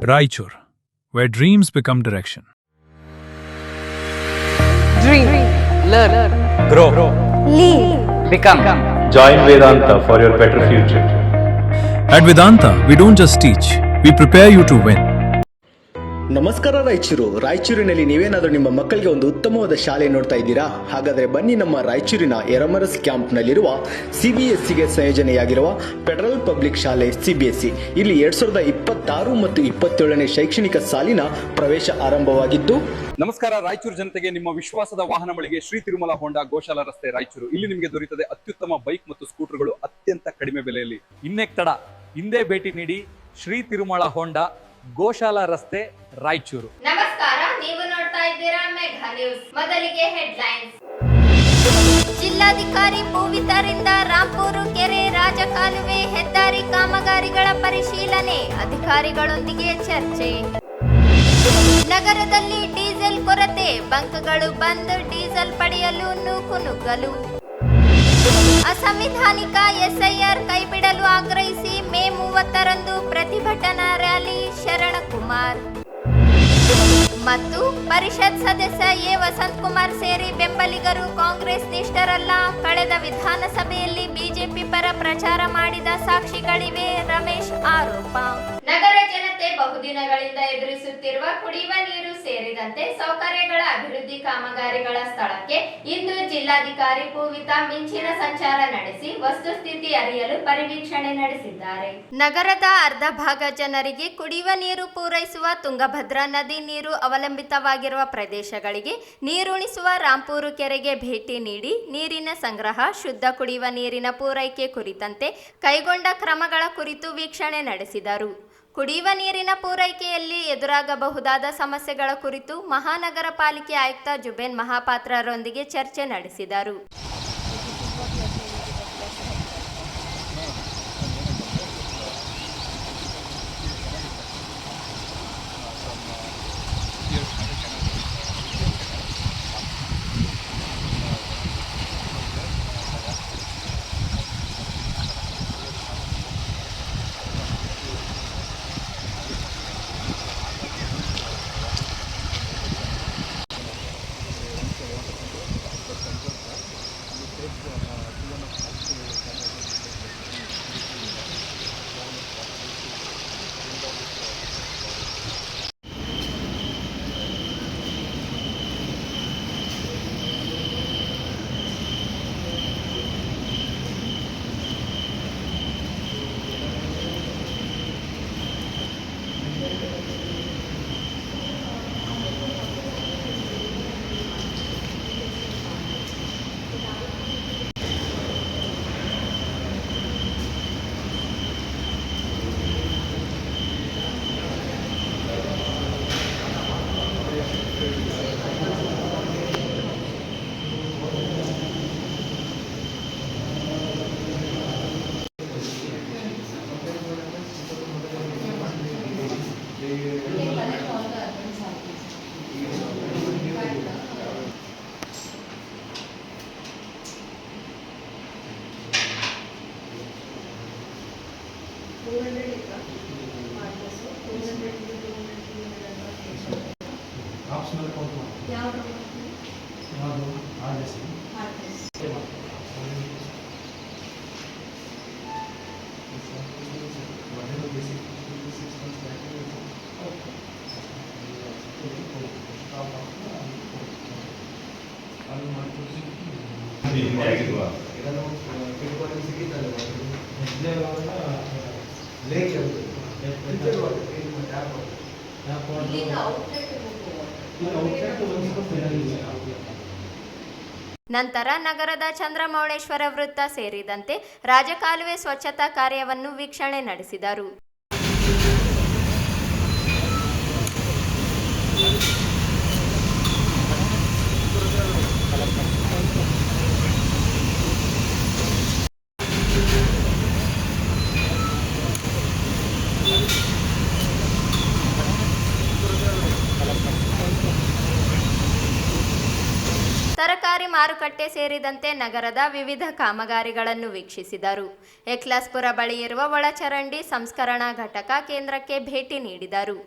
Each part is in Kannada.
Raichur, where dreams become direction. Dream, learn, grow, lead, become. Join Vedanta for your better future. At Vedanta, we don't just teach, we prepare you to win. ನಮಸ್ಕಾರ ರಾಯಚೂರಿನಲ್ಲಿ ನೀವೇನಾದರೂ ನಿಮ್ಮ ಮಕ್ಕಳಿಗೆ ಒಂದು ಉತ್ತಮವಾದ ಶಾಲೆ ನೋಡ್ತಾ ಇದ್ದೀರಾ? ಹಾಗಾದರೆ ಬನ್ನಿ ನಮ್ಮ ರಾಯಚೂರಿನ ಎರಮರಸ್ ಕ್ಯಾಂಪ್ನಲ್ಲಿರುವ CBSEಗೆ ಸಂಯೋಜನೆಯಾಗಿರುವ ಫೆಡರಲ್ ಪಬ್ಲಿಕ್ ಶಾಲೆ CBSE. ಇಲ್ಲಿ 2026 ಮತ್ತು 27ನೇ ಶೈಕ್ಷಣಿಕ ಸಾಲಿನ ಪ್ರವೇಶ ಆರಂಭವಾಗಿದ್ದು. ನಮಸ್ಕಾರ ರಾಯಚೂರು ಜನತೆಗೆ ನಿಮ್ಮ ವಿಶ್ವಾಸದ ವಾಹನ ಮಳಿಗೆ ಶ್ರೀ ತಿರುಮಲ ಹೋಂಡಾ ಗೋಶಾಲ ರಸ್ತೆ ರಾಯಚೂರು. ಇಲ್ಲಿ ನಿಮಗೆ ದೊರೆಯುತ್ತದೆ ಅತ್ಯುತ್ತಮ ಬೈಕ್ ಮತ್ತು ಸ್ಕೂಟರ್ಗಳು ಅತ್ಯಂತ ಕಡಿಮೆ ಬೆಲೆಯಲ್ಲಿ. ಇನ್ನೆಕ್ ತಡ ಹಿಂದೆ ಭೇಟಿ ನೀಡಿ ಶ್ರೀ ತಿರುಮಲ ಹೋಂಡಾ ಗೋಶಾಲ ರಸ್ತೆ ರಾಯಚೂರು. ನಮಸ್ಕಾರ, ನೀವು ನೋಡ್ತಾ ಇದ್ದೀರಾ ಮೆಘಾ ನ್ಯೂಸ್. ಮೊದಲಿಗೆ ಹೆಡ್ಲೈನ್ಸ್. ಜಿಲ್ಲಾಧಿಕಾರಿ ಪೂವಿತರಿಂದ ರಾಂಪೂರು ಕೆರೆ ರಾಜಕಾಲುವೆ ಹೆದ್ದಾರಿ ಕಾಮಗಾರಿಗಳ ಪರಿಶೀಲನೆ, ಅಧಿಕಾರಿಗಳೊಂದಿಗೆ ಚರ್ಚೆ. ನಗರದಲ್ಲಿ ಡೀಸೆಲ್ ಕೊರತೆ, ಬಂಕ್ಗಳು ಬಂದ್, ಡೀಸೆಲ್ ಪಡೆಯಲು ನೂಕುನುಗ್ಗಲು. ಅಸಂವಿಧಾನಿಕ SIR ಕೈಬಿಡಲು ಆಗ್ರಹಿಸಿ ಮೇ 30ರಂದು ಪ್ರತಿಭಟನಾ ರ್ಯಾಲಿ, ಶರಣಕುಮಾರ್. ಮತ್ತು ಪರಿಷತ್ ಸದಸ್ಯ ಎ ವಸಂತಕುಮಾರ್ ಸೇರಿ ಬೆಂಬಲಿಗರು ಕಾಂಗ್ರೆಸ್ ನಿಷ್ಠರಲ್ಲ, ಕಳೆದ ವಿಧಾನಸಭೆಯಲ್ಲಿ ಬಿಜೆಪಿ ಪರ ಪ್ರಚಾರ ಮಾಡಿದ ಸಾಕ್ಷಿಗಳಿವೆ, ರಮೇಶ್ ಆರೋಪ. ನಗರ ಜನತೆ ಬಹುದಿನಗಳಿಂದ ಎದುರಿಸುತ್ತಿರುವ ಕುಡಿಯುವ ನೀರು ಸೇರಿದಂತೆ ಸೌಕರ್ಯಗಳ ಅಭಿವೃದ್ಧಿ ಕಾಮಗಾರಿಗಳ ಸ್ಥಳಕ್ಕೆ ಇಂದು ಜಿಲ್ಲಾಧಿಕಾರಿ ಪೂವಿತಾ ಮಿಂಚಿನ ಸಂಚಾರ ನಡೆಸಿ ವಸ್ತುಸ್ಥಿತಿ ಅರಿಯಲು ಪರಿವೀಕ್ಷಣೆ ನಡೆಸಿದ್ದಾರೆ. ನಗರದ ಅರ್ಧ ಭಾಗ ಜನರಿಗೆ ಕುಡಿಯುವ ನೀರು ಪೂರೈಸುವ ತುಂಗಭದ್ರಾ ನದಿ ನೀರು ಅವಲಂಬಿತವಾಗಿರುವ ಪ್ರದೇಶಗಳಿಗೆ ನೀರುಣಿಸುವ ರಾಂಪೂರು ಕೆರೆಗೆ ಭೇಟಿ ನೀಡಿ ನೀರಿನ ಸಂಗ್ರಹ, ಶುದ್ಧ ಕುಡಿಯುವ ನೀರಿನ ಪೂರೈಕೆ ಕುರಿತಂತೆ ಕೈಗೊಂಡ ಕ್ರಮಗಳ ಕುರಿತು ವೀಕ್ಷಣೆ ನಡೆಸಿದರು. ಕುಡಿಯುವ ನೀರಿನ ಪೂರೈಕೆಯಲ್ಲಿ ಎದುರಾಗಬಹುದಾದ ಸಮಸ್ಯೆಗಳ ಕುರಿತು ಮಹಾನಗರ ಪಾಲಿಕೆ ಆಯುಕ್ತ ಜುಬೇನ್ ಮಹಾಪಾತ್ರರೊಂದಿಗೆ ಚರ್ಚೆ ನಡೆಸಿದರು. ನಂತರ ನಗರದ ಚಂದ್ರಮೌಳೇಶ್ವರ ವೃತ್ತ ಸೇರಿದಂತೆ ರಾಜಕಾಲುವೆ ಸ್ವಚ್ಛತಾ ಕಾರ್ಯವನ್ನು ವೀಕ್ಷಣೆ ನಡೆಸಿದರು. ತರಕಾರಿ ಮಾರುಕಟ್ಟೆ ಸೇರಿದಂತೆ ನಗರದ ವಿವಿಧ ಕಾಮಗಾರಿಗಳನ್ನು ವೀಕ್ಷಿಸಿದರು. ಎಕ್ಲಾಸ್ಪುರ ಬಳಿ ಇರುವ ಒಳಚರಂಡಿ ಸಂಸ್ಕರಣಾ ಘಟಕ ಕೇಂದ್ರಕ್ಕೆ ಭೇಟಿ ನೀಡಿದರು.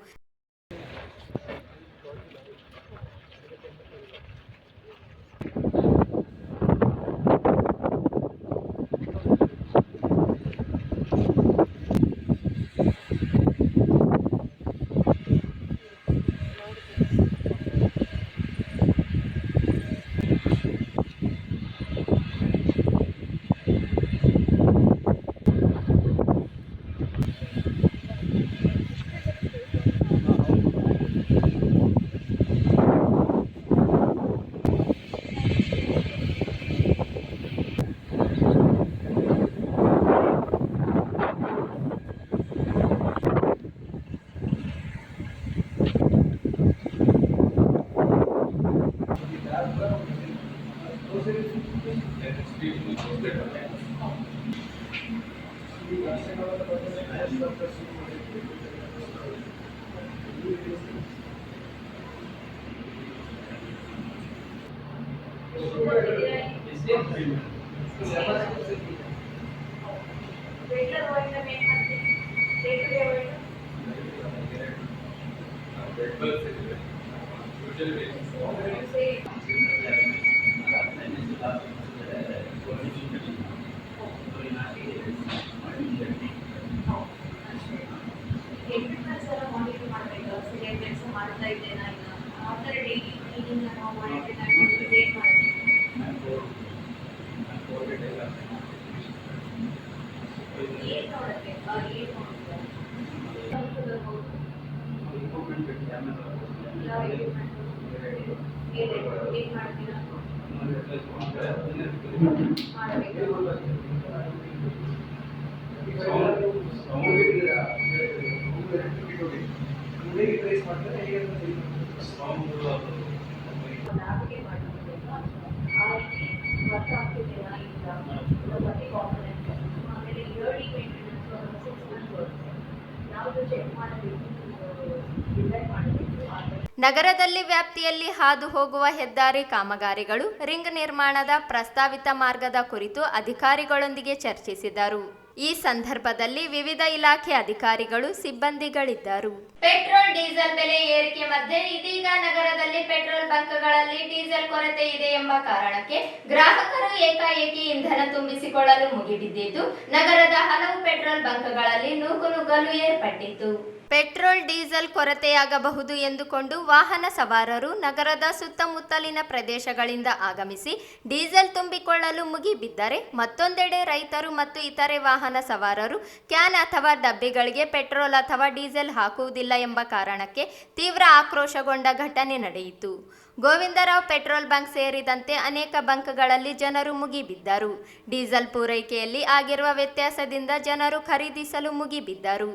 ನಗರದಲ್ಲಿ ವ್ಯಾಪ್ತಿಯಲ್ಲಿ ಹಾದು ಹೋಗುವ ಹೆದ್ದಾರಿ ಕಾಮಗಾರಿಗಳು, ರಿಂಗ್ ನಿರ್ಮಾಣದ ಪ್ರಸ್ತಾವಿತ ಮಾರ್ಗದ ಕುರಿತು ಅಧಿಕಾರಿಗಳೊಂದಿಗೆ ಚರ್ಚಿಸಿದರು. ಈ ಸಂದರ್ಭದಲ್ಲಿ ವಿವಿಧ ಇಲಾಖೆ ಅಧಿಕಾರಿಗಳು, ಸಿಬ್ಬಂದಿಗಳಿದ್ದರು. ಪೆಟ್ರೋಲ್ ಡೀಸೆಲ್ ಬೆಲೆ ಏರಿಕೆ ಮಧ್ಯೆ ಇದೀಗ ನಗರದಲ್ಲಿ ಪೆಟ್ರೋಲ್ ಬಂಕ್ಗಳಲ್ಲಿ ಡೀಸೆಲ್ ಕೊರತೆ ಇದೆ ಎಂಬ ಕಾರಣಕ್ಕೆ ಗ್ರಾಹಕರು ಏಕಾಏಕಿ ಇಂಧನ ತುಂಬಿಸಿಕೊಳ್ಳಲು ಮುಗಿಬಿದ್ದಿದ್ದು, ನಗರದ ಹಲವು ಪೆಟ್ರೋಲ್ ಬಂಕ್ಗಳಲ್ಲಿ ನೂಕುನುಗ್ಗಲು ಏರ್ಪಟ್ಟಿತ್ತು. ಪೆಟ್ರೋಲ್ ಡೀಸೆಲ್ ಕೊರತೆಯಾಗಬಹುದು ಎಂದುಕೊಂಡು ವಾಹನ ಸವಾರರು ನಗರದ ಸುತ್ತಮುತ್ತಲಿನ ಪ್ರದೇಶಗಳಿಂದ ಆಗಮಿಸಿ ಡೀಸೆಲ್ ತುಂಬಿಕೊಳ್ಳಲು ಮುಗಿಬಿದ್ದರೆ, ಮತ್ತೊಂದೆಡೆ ರೈತರು ಮತ್ತು ಇತರೆ ವಾಹನ ಸವಾರರು ಕ್ಯಾನ್ ಅಥವಾ ಡಬ್ಬಿಗಳಿಗೆ ಪೆಟ್ರೋಲ್ ಅಥವಾ ಡೀಸೆಲ್ ಹಾಕುವುದಿಲ್ಲ ಎಂಬ ಕಾರಣಕ್ಕೆ ತೀವ್ರ ಆಕ್ರೋಶಗೊಂಡ ಘಟನೆ ನಡೆಯಿತು. ಗೋವಿಂದರಾವ್ ಪೆಟ್ರೋಲ್ ಬಂಕ್ ಸೇರಿದಂತೆ ಅನೇಕ ಬಂಕ್ಗಳಲ್ಲಿ ಜನರು ಮುಗಿಬಿದ್ದರು. ಡೀಸೆಲ್ ಪೂರೈಕೆಯಲ್ಲಿ ಆಗಿರುವ ವ್ಯತ್ಯಾಸದಿಂದ ಜನರು ಖರೀದಿಸಲು ಮುಗಿಬಿದ್ದರು.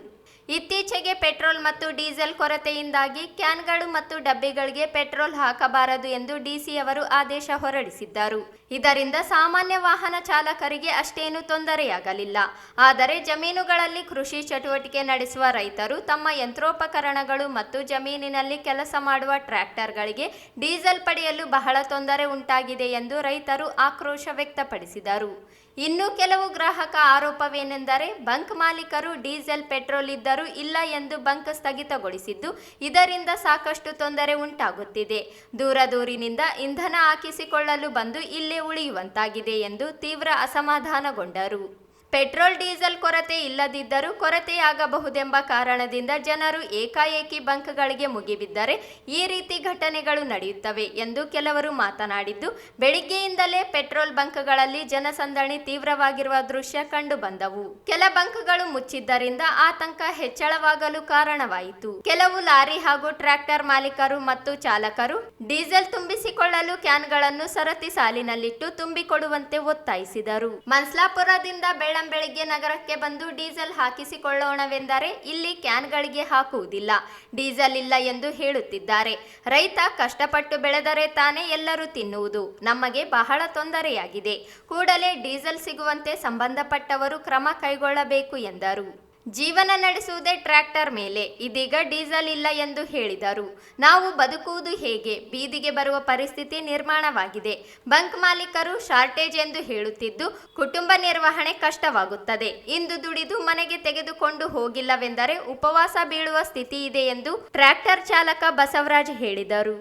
ಇತ್ತೀಚೆಗೆ ಪೆಟ್ರೋಲ್ ಮತ್ತು ಡೀಸೆಲ್ ಕೊರತೆಯಿಂದಾಗಿ ಕ್ಯಾನ್ಗಳು ಮತ್ತು ಡಬ್ಬಿಗಳಿಗೆ ಪೆಟ್ರೋಲ್ ಹಾಕಬಾರದು ಎಂದು ಡಿಸಿ ಅವರು ಆದೇಶ ಹೊರಡಿಸಿದ್ದರು. ಇದರಿಂದ ಸಾಮಾನ್ಯ ವಾಹನ ಚಾಲಕರಿಗೆ ಅಷ್ಟೇನು ತೊಂದರೆಯಾಗಲಿಲ್ಲ. ಆದರೆ ಜಮೀನುಗಳಲ್ಲಿ ಕೃಷಿ ಚಟುವಟಿಕೆ ನಡೆಸುವ ರೈತರು ತಮ್ಮ ಯಂತ್ರೋಪಕರಣಗಳು ಮತ್ತು ಜಮೀನಿನಲ್ಲಿ ಕೆಲಸ ಮಾಡುವ ಟ್ರ್ಯಾಕ್ಟರ್ಗಳಿಗೆ ಡೀಸೆಲ್ ಪಡೆಯಲು ಬಹಳ ತೊಂದರೆ ಉಂಟಾಗಿದೆ ಎಂದು ರೈತರು ಆಕ್ರೋಶ ವ್ಯಕ್ತಪಡಿಸಿದರು. ಇನ್ನು ಕೆಲವು ಗ್ರಾಹಕ ಆರೋಪವೇನೆಂದರೆ, ಬಂಕ್ ಮಾಲೀಕರು ಡೀಸೆಲ್ ಪೆಟ್ರೋಲ್ ಇದ್ದರೂ ಇಲ್ಲ ಎಂದು ಬಂಕ್ ಸ್ಥಗಿತಗೊಳಿಸಿದ್ದು, ಇದರಿಂದ ಸಾಕಷ್ಟು ತೊಂದರೆ ಉಂಟಾಗುತ್ತಿದೆ. ದೂರದೂರಿನಿಂದ ಇಂಧನ ಹಾಕಿಸಿಕೊಳ್ಳಲು ಬಂದು ಇಲ್ಲೇ ಉಳಿಯುವಂತಾಗಿದೆ ಎಂದು ತೀವ್ರ ಅಸಮಾಧಾನಗೊಂಡರು. ಪೆಟ್ರೋಲ್ ಡೀಸೆಲ್ ಕೊರತೆ ಇಲ್ಲದಿದ್ದರೂ ಕೊರತೆಯಾಗಬಹುದೆಂಬ ಕಾರಣದಿಂದ ಜನರು ಏಕಾಏಕಿ ಬಂಕ್ಗಳಿಗೆ ಮುಗಿಬಿದ್ದರೆ ಈ ರೀತಿ ಘಟನೆಗಳು ನಡೆಯುತ್ತವೆ ಎಂದು ಕೆಲವರು ಮಾತನಾಡಿದ್ದು, ಬೆಳಿಗ್ಗೆಯಿಂದಲೇ ಪೆಟ್ರೋಲ್ ಬಂಕ್ಗಳಲ್ಲಿ ಜನಸಂದಣಿ ತೀವ್ರವಾಗಿರುವ ದೃಶ್ಯ ಕಂಡುಬಂದವು. ಕೆಲ ಬಂಕ್ಗಳು ಮುಚ್ಚಿದ್ದರಿಂದ ಆತಂಕ ಹೆಚ್ಚಳವಾಗಲು ಕಾರಣವಾಯಿತು. ಕೆಲವು ಲಾರಿ ಹಾಗೂ ಟ್ರ್ಯಾಕ್ಟರ್ ಮಾಲೀಕರು ಮತ್ತು ಚಾಲಕರು ಡೀಸೆಲ್ ತುಂಬಿಸಿಕೊಳ್ಳಲು ಕ್ಯಾನ್ಗಳನ್ನು ಸರತಿ ಸಾಲಿನಲ್ಲಿಟ್ಟು ತುಂಬಿಕೊಡುವಂತೆ ಒತ್ತಾಯಿಸಿದರು. ಮನ್ಸ್ಲಾಪುರದಿಂದ ಬೆಳಗ್ಗೆ ನಗರಕ್ಕೆ ಬಂದು ಡೀಸೆಲ್ ಹಾಕಿಸಿಕೊಳ್ಳೋಣವೆಂದರೆ ಇಲ್ಲಿ ಕ್ಯಾನ್ಗಳಿಗೆ ಹಾಕುವುದಿಲ್ಲ, ಡೀಸೆಲ್ ಇಲ್ಲ ಎಂದು ಹೇಳುತ್ತಿದ್ದಾರೆ. ರೈತ ಕಷ್ಟಪಟ್ಟು ಬೆಳೆದರೆ ತಾನೇ ಎಲ್ಲರೂ ತಿನ್ನುವುದು. ನಮಗೆ ಬಹಳ ತೊಂದರೆಯಾಗಿದೆ. ಕೂಡಲೇ ಡೀಸೆಲ್ ಸಿಗುವಂತೆ ಸಂಬಂಧಪಟ್ಟವರು ಕ್ರಮ ಕೈಗೊಳ್ಳಬೇಕು ಎಂದರು. ಜೀವನ ನಡೆಸುವುದೇ ಟ್ರ್ಯಾಕ್ಟರ್ ಮೇಲೆ, ಇದೀಗ ಡೀಸೆಲ್ ಇಲ್ಲ ಎಂದು ಹೇಳಿದರು. ನಾವು ಬದುಕುವುದು ಹೇಗೆ? ಬೀದಿಗೆ ಬರುವ ಪರಿಸ್ಥಿತಿ ನಿರ್ಮಾಣವಾಗಿದೆ. ಬಂಕ್ ಮಾಲೀಕರು ಶಾರ್ಟೇಜ್ ಎಂದು ಹೇಳುತ್ತಿದ್ದು ಕುಟುಂಬ ನಿರ್ವಹಣೆ ಕಷ್ಟವಾಗುತ್ತದೆ. ಇಂದು ದುಡಿದು ಮನೆಗೆ ತೆಗೆದುಕೊಂಡು ಹೋಗಿಲ್ಲವೆಂದರೆ ಉಪವಾಸ ಬೀಳುವ ಸ್ಥಿತಿ ಇದೆ ಎಂದು ಟ್ರ್ಯಾಕ್ಟರ್ ಚಾಲಕ ಬಸವರಾಜ್ ಹೇಳಿದರು.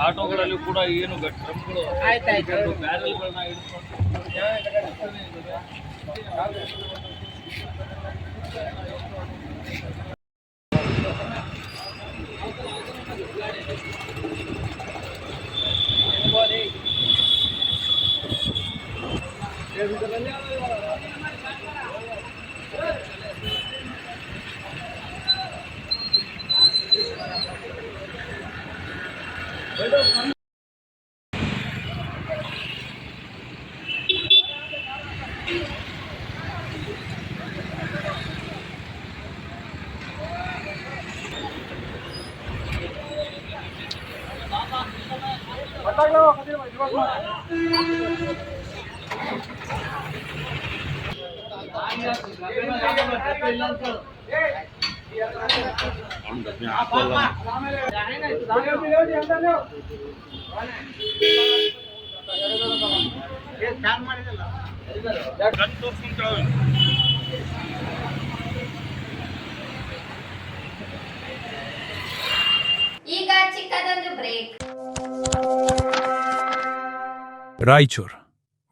ಆಟೋಗಳಲ್ಲಿ ಕೂಡ ಏನು ಡ್ರಮ್ಗಳು ಬ್ಯಾರಲ್ಗಳನ್ನ ಈಗ ಚಿಕ್ಕದೊಂದು break. Raichur,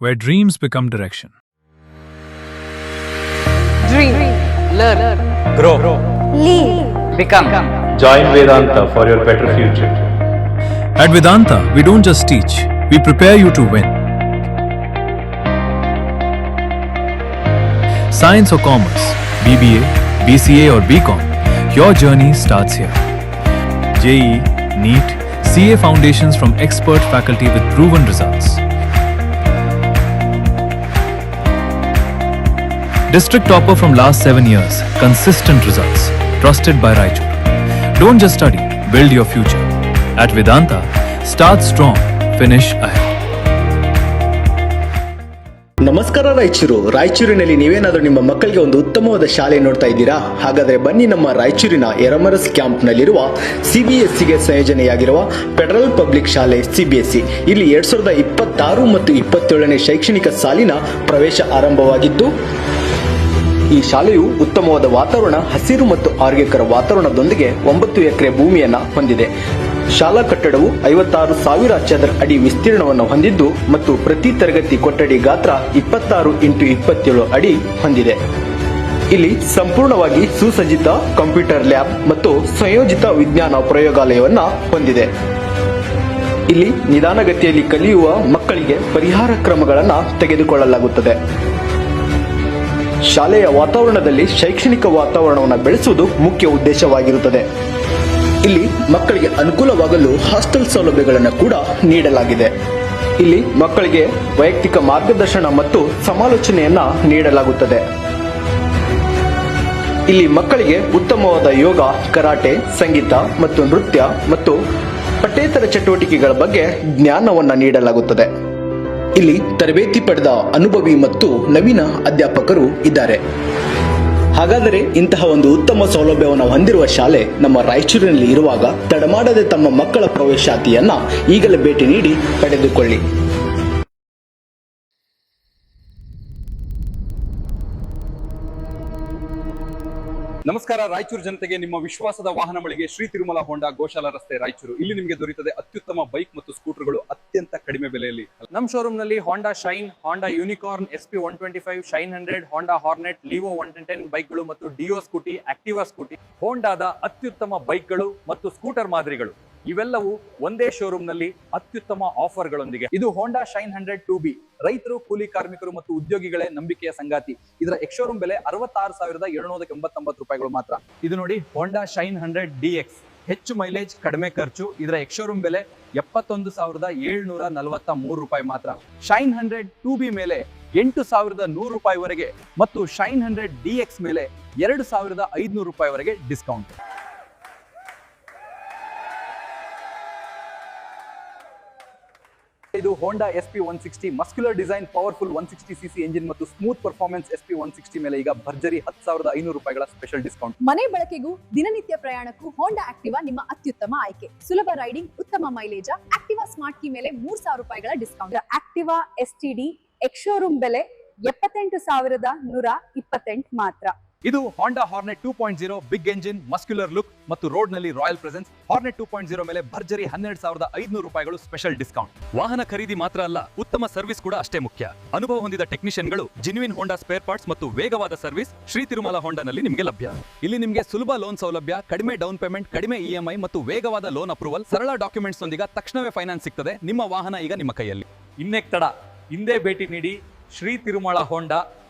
where dreams become direction. Dream. Learn. Grow. Lead. Become. Join Vedanta for your better future. At Vedanta, we don't just teach, we prepare you to win. Science or commerce, BBA, BCA or BCom, your journey starts here. JEE, NEET, CA foundations from expert faculty with proven results. District topper from last 7 years, consistent results, trusted by Raichur. Don't just study, build your future. At Vedanta, start strong, finish ahead. ನಮಸ್ಕಾರ ರಾಯಚೂರಿನಲ್ಲಿ ನೀವೇನಾದರೂ ನಿಮ್ಮ ಮಕ್ಕಳಿಗೆ ಒಂದು ಉತ್ತಮವಾದ ಶಾಲೆ ನೋಡ್ತಾ ಇದ್ದೀರಾ? ಹಾಗಾದರೆ ಬನ್ನಿ ನಮ್ಮ ರಾಯಚೂರಿನ ಎರಮರಸ್ ಕ್ಯಾಂಪ್ನಲ್ಲಿರುವ CBSEಗೆ ಸಂಯೋಜನೆಯಾಗಿರುವ ಫೆಡರಲ್ ಪಬ್ಲಿಕ್ ಶಾಲೆ CBSE. ಇಲ್ಲಿ 2026 ಮತ್ತು 27ನೇ ಶೈಕ್ಷಣಿಕ ಸಾಲಿನ ಪ್ರವೇಶ ಆರಂಭವಾಗಿದ್ದು, ಈ ಶಾಲೆಯು ಉತ್ತಮವಾದ ವಾತಾವರಣ, ಹಸಿರು ಮತ್ತು ಆರೋಗ್ಯಕರ ವಾತಾವರಣದೊಂದಿಗೆ 9 ಎಕರೆ ಭೂಮಿಯನ್ನ ಹೊಂದಿದೆ. ಶಾಲಾ ಕಟ್ಟಡವು 56,000 ಚದರ ಅಡಿ ವಿಸ್ತೀರ್ಣವನ್ನು ಹೊಂದಿದ್ದು ಮತ್ತು ಪ್ರತಿ ತರಗತಿ ಕೊಠಡಿ ಗಾತ್ರ 26x27 ಅಡಿ ಹೊಂದಿದೆ. ಇಲ್ಲಿ ಸಂಪೂರ್ಣವಾಗಿ ಸುಸಜ್ಜಿತ ಕಂಪ್ಯೂಟರ್ ಲ್ಯಾಬ್ ಮತ್ತು ಸಂಯೋಜಿತ ವಿಜ್ಞಾನ ಪ್ರಯೋಗಾಲಯವನ್ನ ಹೊಂದಿದೆ. ಇಲ್ಲಿ ನಿಧಾನಗತಿಯಲ್ಲಿ ಕಲಿಯುವ ಮಕ್ಕಳಿಗೆ ಪರಿಹಾರ ಕ್ರಮಗಳನ್ನು ತೆಗೆದುಕೊಳ್ಳಲಾಗುತ್ತದೆ. ಶಾಲೆಯ ವಾತಾವರಣದಲ್ಲಿ ಶೈಕ್ಷಣಿಕ ವಾತಾವರಣವನ್ನು ಬೆಳೆಸುವುದು ಮುಖ್ಯ ಉದ್ದೇಶವಾಗಿರುತ್ತದೆ. ಇಲ್ಲಿ ಮಕ್ಕಳಿಗೆ ಅನುಕೂಲವಾಗಲು ಹಾಸ್ಟೆಲ್ ಸೌಲಭ್ಯಗಳನ್ನು ಕೂಡ ನೀಡಲಾಗಿದೆ. ಇಲ್ಲಿ ಮಕ್ಕಳಿಗೆ ವೈಯಕ್ತಿಕ ಮಾರ್ಗದರ್ಶನ ಮತ್ತು ಸಮಾಲೋಚನೆಯನ್ನ ನೀಡಲಾಗುತ್ತದೆ. ಇಲ್ಲಿ ಮಕ್ಕಳಿಗೆ ಉತ್ತಮವಾದ ಯೋಗ, ಕರಾಟೆ, ಸಂಗೀತ ಮತ್ತು ನೃತ್ಯ ಮತ್ತು ಪಠ್ಯೇತರ ಚಟುವಟಿಕೆಗಳ ಬಗ್ಗೆ ಜ್ಞಾನವನ್ನ ನೀಡಲಾಗುತ್ತದೆ. ಇಲ್ಲಿ ತರಬೇತಿ ಪಡೆದ ಅನುಭವಿ ಮತ್ತು ನವೀನ ಅಧ್ಯಾಪಕರು ಇದ್ದಾರೆ. ಹಾಗಾದರೆ ಇಂತಹ ಒಂದು ಉತ್ತಮ ಸೌಲಭ್ಯವನ್ನು ಹೊಂದಿರುವ ಶಾಲೆ ನಮ್ಮ ರಾಯಚೂರಿನಲ್ಲಿ ಇರುವಾಗ ತಡಮಾಡದೆ ತಮ್ಮ ಮಕ್ಕಳ ಪ್ರವೇಶಾತಿಯನ್ನ ಈಗಲೇ ಭೇಟಿ ನೀಡಿ ಪಡೆದುಕೊಳ್ಳಿ. ನಮಸ್ಕಾರ ರಾಯಚೂರು ಜನತೆಗೆ ನಿಮ್ಮ ವಿಶ್ವಾಸದ ವಾಹನ ಮಳಿಗೆ ಶ್ರೀ ತಿರುಮಲ ಹೋಂಡಾ ಗೋಶಾಲ ರಸ್ತೆ ರಾಯಚೂರು. ಇಲ್ಲಿ ನಿಮಗೆ ದೊರೆಯುತ್ತದೆ ಅತ್ಯುತ್ತಮ ಬೈಕ್ ಮತ್ತು ಸ್ಕೂಟರ್ಗಳು ಅತ್ಯಂತ ಕಡಿಮೆ ಬೆಲೆಯಲ್ಲಿ. ನಮ್ಮ ಶೋರೂಮ್ ನಲ್ಲಿ ಹೋಂಡಾ ಶೈನ್, ಹೋಂಡಾ ಯೂನಿಕಾರ್ನ್, SP 125, ಶೈನ್ 100, ಹೋಂಡಾ ಹಾರ್ನೆಟ್, ಲಿವೋ 110 ಬೈಕ್ಗಳು ಮತ್ತು ಡಿಯೋ ಸ್ಕೂಟಿ, ಆಕ್ಟಿವಾ ಸ್ಕೂಟಿ, ಹೋಂಡಾದ ಅತ್ಯುತ್ತಮ ಬೈಕ್ಗಳು ಮತ್ತು ಸ್ಕೂಟರ್ ಮಾದರಿಗಳು ಇವೆಲ್ಲವೂ ಒಂದೇ ಶೋರೂಮ್ ನಲ್ಲಿ ಅತ್ಯುತ್ತಮ ಆಫರ್ಗಳೊಂದಿಗೆ. ಇದು ಹೋಂಡಾ ಶೈನ್ 100 2B. ರೈತರು, ಕೂಲಿ ಕಾರ್ಮಿಕರು ಮತ್ತು ಉದ್ಯೋಗಿಗಳೇ ನಂಬಿಕೆಯ ಸಂಗಾತಿ. ಇದರ ಎಕ್ಸ್-ಶೋರೂಮ್ ಬೆಲೆ 66,789 ರೂಪಾಯಿಗಳು ಮಾತ್ರ. ಇದು ನೋಡಿ ಹೋಂಡಾ ಶೈನ್ 100 DX, ಹೆಚ್ಚು ಮೈಲೇಜ್, ಕಡಿಮೆ ಖರ್ಚು. ಇದರ ಎಕ್ಸ್-ಶೋರೂಮ್ ಬೆಲೆ 71,743 ರೂಪಾಯಿ ಮಾತ್ರ. ಶೈನ್ 100 2B ಮೇಲೆ 8,100 ರೂಪಾಯಿವರೆಗೆ ಮತ್ತು ಶೈನ್ 100 DX ಮೇಲೆ 2,500 ರೂಪಾಯಿವರೆಗೆ ಡಿಸ್ಕೌಂಟ್. ಇದು ಹೋಂಡಾ SP 160 muscular design, powerful 160cc engine ಮತ್ತು ಸ್ಮೂತ್ ಪರ್ಫಾರ್ಮೆನ್ಸ್ SP 160 ಮೇಲೆ ಈಗ ಭರ್ಜರಿ 10,500 ರೂಪಾಯಿಗಳ ಸ್ಪೆಷಲ್ ಡಿಸ್ಕೌಂಟ್. ಮನೆ ಬಳಕೆಗೂ ದಿನನಿತ್ಯ ಪ್ರಯಾಣಕ್ಕೂ ಹೋಂಡಾ ಆಕ್ಟಿವಾ ನಿಮ್ಮ ಅತ್ಯುತ್ತಮ ಆಯ್ಕೆ. ಸುಲಭ ರೈಡಿಂಗ್, ಉತ್ತಮ ಮೈಲೇಜ್. ಆಕ್ಟಿವಾ ಸ್ಮಾರ್ಟ್ ಕೀ ಮೇಲೆ 3,000 ರೂಪಾಯಿಗಳ ಡಿಸ್ಕೌಂಟ್. ಆಕ್ಟಿವಾ STD ಎಕ್ಸ್-ಶೋರೂಮ್ ಬೆಲೆ 78,128 ಮಾತ್ರ. ಇದು Honda Hornet 2.0 big engine, muscular look ಮತ್ತು ರೋಡ್ ನಲ್ಲಿ ರಾಯಲ್ ಪ್ರೆಸೆನ್ಸ್. ಹಾರ್ನೆಟ್ 2.0 ಮೇಲೆ ಭರ್ಜರಿ 12,500 ರೂಪಾಯಿಗಳು ಸ್ಪೆಷಲ್ ಡಿಸ್ಕೌಂಟ್. ವಾಹನ ಖರೀದಿ ಮಾತ್ರ ಅಲ್ಲ, ಉತ್ತಮ ಸರ್ವಿಸ್ ಕೂಡ ಅಷ್ಟೇ ಮುಖ್ಯ. ಅನುಭವ ಹೊಂದಿದ ಟೆಕ್ನಿಷಿಯನ್ಗಳು, ಜೆನ್ಯೂನ್ ಹೋಂಡಾ ಸ್ಪೇರ್ ಪಾರ್ಟ್ಸ್ ಮತ್ತು ವೇಗವಾದ ಸರ್ವಿಸ್ ಶ್ರೀ ತಿರುಮಲ ಹೋಂಡಾನಲ್ಲಿ ನಿಮಗೆ ಲಭ್ಯ. ಇಲ್ಲಿ ನಿಮಗೆ ಸುಲಭ ಲೋನ್ ಸೌಲಭ್ಯ, ಕಡಿಮೆ ಡೌನ್ ಪೇಮೆಂಟ್, ಕಡಿಮೆ EMI ಮತ್ತು ವೇಗವಾದ ಲೋನ್ ಅಪ್ರೂವಲ್, ಸರಳ ಡಾಕ್ಯುಮೆಂಟ್ಸ್ ನೊಂದಿಗೆ ತಕ್ಷಣವೇ ಫೈನಾನ್ಸ್ ಸಿಗ್ತದೆ. ನಿಮ್ಮ ವಾಹನ ಈಗ ನಿಮ್ಮ ಕೈಯಲ್ಲಿ. ಇನ್ನೇಕ್ ತಡ, ಹಿಂದೆ ಭೇಟಿ ನೀಡಿ ಶ್ರೀ ತಿರುಮಲ ಹೋಂಡಾ,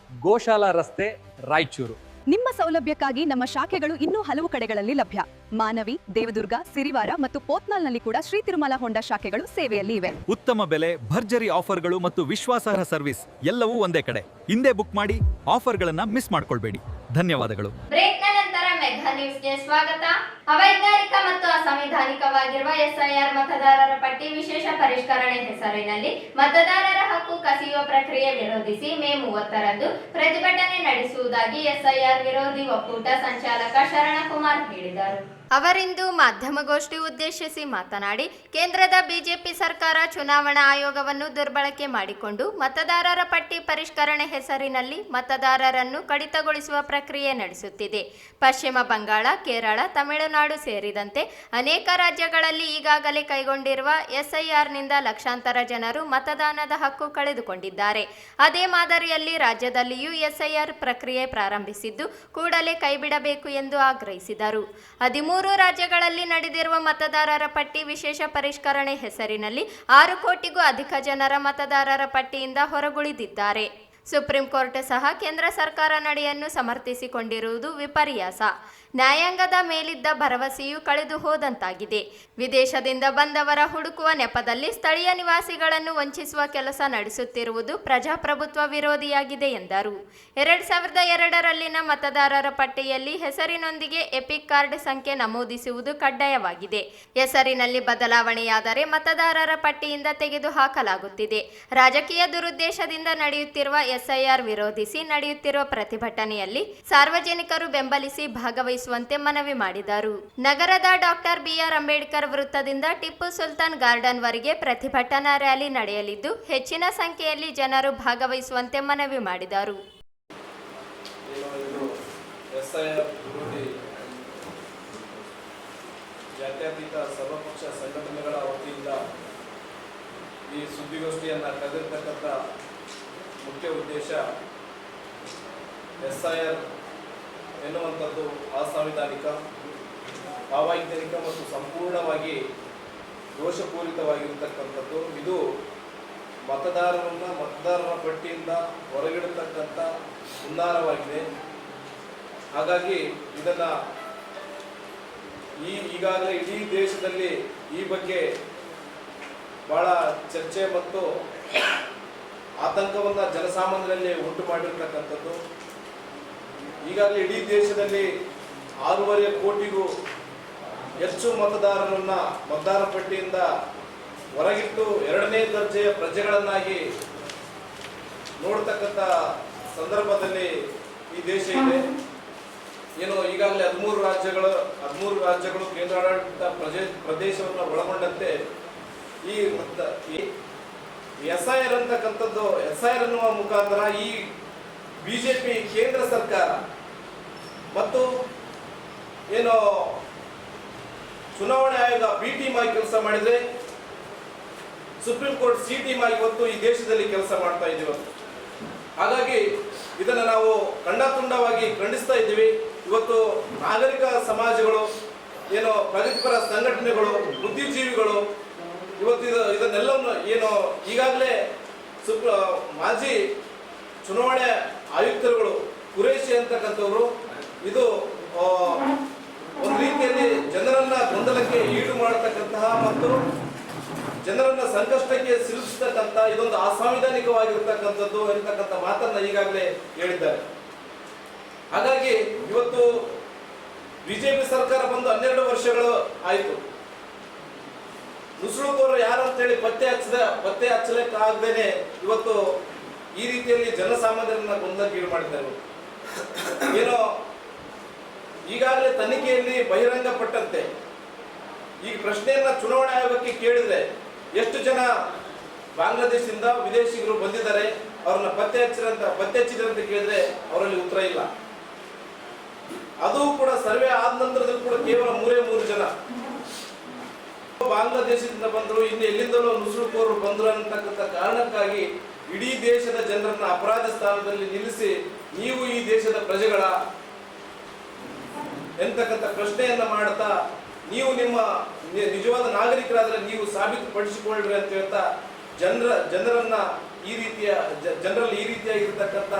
ಗೋಶಾಲಾ ರಸ್ತೆ, ರಾಯಚೂರು. ನಿಮ್ಮ ಸೌಲಭ್ಯಕ್ಕಾಗಿ ನಮ್ಮ ಶಾಖೆಗಳು ಇನ್ನೂ ಹಲವು ಕಡೆಗಳಲ್ಲಿ ಲಭ್ಯ. ಮಾನವಿ, ದೇವದುರ್ಗ, ಸಿರಿವಾರ ಮತ್ತು ಪೋತ್ನಾಲ್ನಲ್ಲಿ ಕೂಡ ಶ್ರೀ ತಿರುಮಲ ಹೋಂಡಾ ಶಾಖೆಗಳು ಸೇವೆಯಲ್ಲಿ ಇವೆ. ಉತ್ತಮ ಬೆಲೆ, ಭರ್ಜರಿ ಆಫರ್ಗಳು ಮತ್ತು ವಿಶ್ವಾಸಾರ್ಹ ಸರ್ವಿಸ್ ಎಲ್ಲವೂ ಒಂದೇ ಕಡೆ. ಹಿಂದೆ ಬುಕ್ ಮಾಡಿ, ಆಫರ್ಗಳನ್ನ ಮಿಸ್ ಮಾಡ್ಕೊಳ್ಬೇಡಿ. ಧನ್ಯವಾದಗಳು. ಬ್ರೇಕ್ನ ನಂತರ ಮೆಘಾ ನ್ಯೂಸ್ಗೆ ಸ್ವಾಗತ. ಅವೈಜ್ಞಾನಿಕ ಮತ್ತು ಅಸಂವಿಧಾನಿಕವಾಗಿರುವ SIR ಮತದಾರರ ಪಟ್ಟಿ ವಿಶೇಷ ಪರಿಷ್ಕರಣೆ ಹೆಸರಿನಲ್ಲಿ ಮತದಾರರ ಹಕ್ಕು ಕಸಿಯುವ ಪ್ರಕ್ರಿಯೆ ವಿರೋಧಿಸಿ ಮೇ 30ರಂದು ಪ್ರತಿಭಟನೆ ನಡೆಸುವುದಾಗಿ SIR ವಿರೋಧಿ ಒಕ್ಕೂಟ ಸಂಚಾಲಕ ಶರಣಕುಮಾರ್ ಹೇಳಿದರು. ಅವರಿಂದು ಮಾಧ್ಯಮಗೋಷ್ಠಿ ಉದ್ದೇಶಿಸಿ ಮಾತನಾಡಿ, ಕೇಂದ್ರದ ಬಿಜೆಪಿ ಸರ್ಕಾರ ಚುನಾವಣಾ ಆಯೋಗವನ್ನು ದುರ್ಬಳಕೆ ಮಾಡಿಕೊಂಡು ಮತದಾರರ ಪಟ್ಟಿ ಪರಿಷ್ಕರಣೆ ಹೆಸರಿನಲ್ಲಿ ಮತದಾರರನ್ನು ಕಡಿತಗೊಳಿಸುವ ಪ್ರಕ್ರಿಯೆ ನಡೆಸುತ್ತಿದೆ. ಪಶ್ಚಿಮ ಬಂಗಾಳ, ಕೇರಳ, ತಮಿಳುನಾಡು ಸೇರಿದಂತೆ ಅನೇಕ ರಾಜ್ಯಗಳಲ್ಲಿ ಈಗಾಗಲೇ ಕೈಗೊಂಡಿರುವ SIRನಿಂದ ಲಕ್ಷಾಂತರ ಜನರು ಮತದಾನದ ಹಕ್ಕು ಕಳೆದುಕೊಂಡಿದ್ದಾರೆ. ಅದೇ ಮಾದರಿಯಲ್ಲಿ ರಾಜ್ಯದಲ್ಲಿಯೂ SIR ಪ್ರಕ್ರಿಯೆ ಪ್ರಾರಂಭಿಸಿದ್ದು ಕೂಡಲೇ ಕೈಬಿಡಬೇಕು ಎಂದು ಆಗ್ರಹಿಸಿದರು. 13 ರಾಜ್ಯಗಳಲ್ಲಿ ನಡೆದಿರುವ ಮತದಾರರ ಪಟ್ಟಿ ವಿಶೇಷ ಪರಿಷ್ಕರಣೆ ಹೆಸರಿನಲ್ಲಿ 6 ಕೋಟಿಗೂ ಅಧಿಕ ಜನರ ಮತದಾರರ ಪಟ್ಟಿಯಿಂದ ಹೊರಗುಳಿದಿದ್ದಾರೆ. ಸುಪ್ರೀಂ ಕೋರ್ಟ್ ಸಹ ಕೇಂದ್ರ ಸರ್ಕಾರ ನಡೆಯನ್ನು ಸಮರ್ಥಿಸಿಕೊಂಡಿರುವುದು ವಿಪರ್ಯಾಸ. ನ್ಯಾಯಾಂಗದ ಮೇಲಿದ್ದ ಭರವಸೆಯೂ ಕಳೆದು ಹೋದಂತಾಗಿದೆ. ವಿದೇಶದಿಂದ ಬಂದವರ ಹುಡುಕುವ ನೆಪದಲ್ಲಿ ಸ್ಥಳೀಯ ನಿವಾಸಿಗಳನ್ನು ವಂಚಿಸುವ ಕೆಲಸ ನಡೆಸುತ್ತಿರುವುದು ಪ್ರಜಾಪ್ರಭುತ್ವ ವಿರೋಧಿಯಾಗಿದೆ ಎಂದರು. 2002ರಲ್ಲಿನ ಮತದಾರರ ಪಟ್ಟಿಯಲ್ಲಿ ಹೆಸರಿನೊಂದಿಗೆ ಎಪಿಕ್ ಕಾರ್ಡ್ ಸಂಖ್ಯೆ ನಮೂದಿಸುವುದು ಕಡ್ಡಾಯವಾಗಿದೆ. ಹೆಸರಿನಲ್ಲಿ ಬದಲಾವಣೆಯಾದರೆ ಮತದಾರರ ಪಟ್ಟಿಯಿಂದ ತೆಗೆದುಹಾಕಲಾಗುತ್ತಿದೆ. ರಾಜಕೀಯ ದುರುದ್ದೇಶದಿಂದ ನಡೆಯುತ್ತಿರುವ SIR ವಿರೋಧಿಸಿ ನಡೆಯುತ್ತಿರುವ ಪ್ರತಿಭಟನೆಯಲ್ಲಿ ಸಾರ್ವಜನಿಕರು ಬೆಂಬಲಿಸಿ ಭಾಗವಹಿಸುವಂತೆ ಮನವಿ ಮಾಡಿದರು. ನಗರದ ಡಾಕ್ಟರ್ BR ಅಂಬೇಡ್ಕರ್ ವೃತ್ತದಿಂದ ಟಿಪ್ಪು ಸುಲ್ತಾನ್ ಗಾರ್ಡನ್ ವರೆಗೆ ಪ್ರತಿಭಟನಾ ರ್ಯಾಲಿ ನಡೆಯಲಿದ್ದು ಹೆಚ್ಚಿನ ಸಂಖ್ಯೆಯಲ್ಲಿ ಜನರು ಭಾಗವಹಿಸುವಂತೆ ಮನವಿ ಮಾಡಿದರು. ಜಾತ್ಯತೀತ ಸರ್ವಪಕ್ಷ ಸಂಘಟನೆಗಳ ವತಿಯಿಂದ ಈ ಸುದ್ದಿಗೋಷ್ಠಿಯನ್ನು ಕರೆದಿರ್ತಕ್ಕಂಥ ಮುಖ್ಯ ಉದ್ದೇಶ SIR ಎನ್ನುವಂಥದ್ದು ಅಸಾಂವಿಧಾನಿಕ, ಅವೈಜ್ಞಾನಿಕ ಮತ್ತು ಸಂಪೂರ್ಣವಾಗಿ ದೋಷಪೂರಿತವಾಗಿರತಕ್ಕಂಥದ್ದು. ಇದು ಮತದಾರರ ಪಟ್ಟಿಯಿಂದ ಹೊರಗಿಡತಕ್ಕಂಥ ಹುನ್ನಾರವಾಗಿದೆ. ಹಾಗಾಗಿ ಇದನ್ನು ಈಗಾಗಲೇ ಇಡೀ ದೇಶದಲ್ಲಿ ಈ ಬಗ್ಗೆ ಭಾಳ ಚರ್ಚೆ ಮತ್ತು ಆತಂಕವನ್ನು ಜನಸಾಮಾನ್ಯರಲ್ಲಿ ಉಂಟು ಮಾಡಿರ್ತಕ್ಕಂಥದ್ದು. ಈಗಾಗಲೇ ಇಡೀ ದೇಶದಲ್ಲಿ 6.5 ಕೋಟಿಗೂ ಹೆಚ್ಚು ಮತದಾರರನ್ನ ಮತದಾರ ಪಟ್ಟಿಯಿಂದ ಹೊರಗಿಟ್ಟು 2ನೇ ದರ್ಜೆಯ ಪ್ರಜೆಗಳನ್ನಾಗಿ ನೋಡ್ತಕ್ಕಂಥ ಸಂದರ್ಭದಲ್ಲಿ ಈ ದೇಶ ಇದೆ. ಏನು ಈಗಾಗಲೇ 13 ರಾಜ್ಯಗಳು ಕೇಂದ್ರಾಡಳಿತ ಪ್ರದೇಶವನ್ನು ಒಳಗೊಂಡಂತೆ ಈ SIR ಅಂತಕ್ಕಂಥದ್ದು, SIR ಅನ್ನುವ ಮುಖಾಂತರ ಈ ಬಿಜೆಪಿ ಕೇಂದ್ರ ಸರ್ಕಾರ ಮತ್ತು ಏನು ಚುನಾವಣಾ ಆಯೋಗ B ಟೀಮ್ ಆಗಿ ಕೆಲಸ ಮಾಡಿದರೆ ಸುಪ್ರೀಂ ಕೋರ್ಟ್ ಸಿ ಟೀಮ್ ಆಗಿ ಇವತ್ತು ಈ ದೇಶದಲ್ಲಿ ಕೆಲಸ ಮಾಡ್ತಾ ಇದ್ದೀವಿ. ಹಾಗಾಗಿ ಇದನ್ನು ನಾವು ಖಂಡಾತುಂಡವಾಗಿ ಖಂಡಿಸ್ತಾ ಇದ್ದೀವಿ. ಇವತ್ತು ನಾಗರಿಕ ಸಮಾಜಗಳು, ಏನು ಪ್ರಗತಿಪರ ಸಂಘಟನೆಗಳು, ಬುದ್ಧಿಜೀವಿಗಳು ಇವತ್ತು ಇದನ್ನೆಲ್ಲವನ್ನು ಏನು ಈಗಾಗಲೇ ಮಾಜಿ ಚುನಾವಣೆ ಆಯುಕ್ತರುಗಳು ಕುರೇಶಿ ಅಂತಕ್ಕಂಥವ್ರು ಇದು ಒಂದು ರೀತಿಯಲ್ಲಿ ಜನರನ್ನ ಗೊಂದಲಕ್ಕೆ ಈಡು ಮಾಡತಕ್ಕಂತಹ ಮತ್ತು ಜನರನ್ನ ಸಂಕಷ್ಟಕ್ಕೆ ಸಿಲುಕಿಸ್ತಕ್ಕಂಥ ಇದೊಂದು ಅಸಾಂವಿಧಾನಿಕವಾಗಿರ್ತಕ್ಕಂಥದ್ದು ಎಂತಕ್ಕಂಥ ಮಾತನ್ನ ಈಗಾಗಲೇ ಹೇಳಿದ್ದಾರೆ. ಹಾಗಾಗಿ ಇವತ್ತು ಬಿಜೆಪಿ ಸರ್ಕಾರ ಬಂದು 12 ವರ್ಷಗಳು ಆಯಿತು. ನುಸುಳುಕೋರು ಯಾರು ಅಂತೇಳಿ ಪತ್ತೆ ಹಚ್ಚಲಿಕ್ಕಾಗದೇನೆ ಇವತ್ತು ಈ ರೀತಿಯಲ್ಲಿ ಜನಸಾಮಾನ್ಯರನ್ನ ಗೊಂದಲಕ್ಕೀಡು ಮಾಡಿದ್ದಾರೆ. ಏನೋ ಈಗಾಗಲೇ ತನಿಖೆಯಲ್ಲಿ ಬಹಿರಂಗಪಟ್ಟಂತೆ ಈ ಪ್ರಶ್ನೆಯನ್ನ ಚುನಾವಣಾ ಆಯೋಗಕ್ಕೆ ಕೇಳಿದ್ರೆ ಎಷ್ಟು ಜನ ಬಾಂಗ್ಲಾದೇಶದಿಂದ ವಿದೇಶಿಗರು ಬಂದಿದ್ದಾರೆ, ಅವ್ರನ್ನ ಪತ್ತೆ ಹಚ್ಚಿದ್ರಂತ ಕೇಳಿದ್ರೆ ಅವರಲ್ಲಿ ಉತ್ತರ ಇಲ್ಲ. ಅದು ಕೂಡ ಸರ್ವೆ ಆದ ನಂತರದಲ್ಲಿ ಕೂಡ ಕೇವಲ 3 ಜನ ಬಾಂಗ್ಲಾದೇಶದಿಂದ ಬಂದರು, ಇನ್ನು ಎಲ್ಲಿಂದಲೂ ನುಸುಳುಕೋರರು ಬಂದರು ಅಂತಕ್ಕಂಥ ಕಾರಣಕ್ಕಾಗಿ ಇಡೀ ದೇಶದ ಜನರನ್ನ ಅಪರಾಧ ಸ್ಥಾನದಲ್ಲಿ ನಿಲ್ಲಿಸಿ ನೀವು ಈ ದೇಶದ ಪ್ರಜೆಗಳ ಎಂತಕ್ಕಂಥ ಪ್ರಶ್ನೆಯನ್ನ ಮಾಡ್ತಾ ನೀವು ನಿಮ್ಮ ನಿಜವಾದ ನಾಗರಿಕರಾದ್ರೆ ನೀವು ಸಾಬೀತುಪಡಿಸಿಕೊಳ್ಳ್ರಿ ಅಂತ ಹೇಳ್ತಾ ಜನರನ್ನ ಈ ರೀತಿಯಾಗಿರ್ತಕ್ಕಂಥ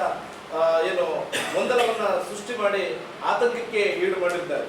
ಏನು ಗೊಂದಲವನ್ನ ಸೃಷ್ಟಿ ಮಾಡಿ ಆತಂಕಕ್ಕೆ ಈಡು ಮಾಡಿದ್ದಾರೆ.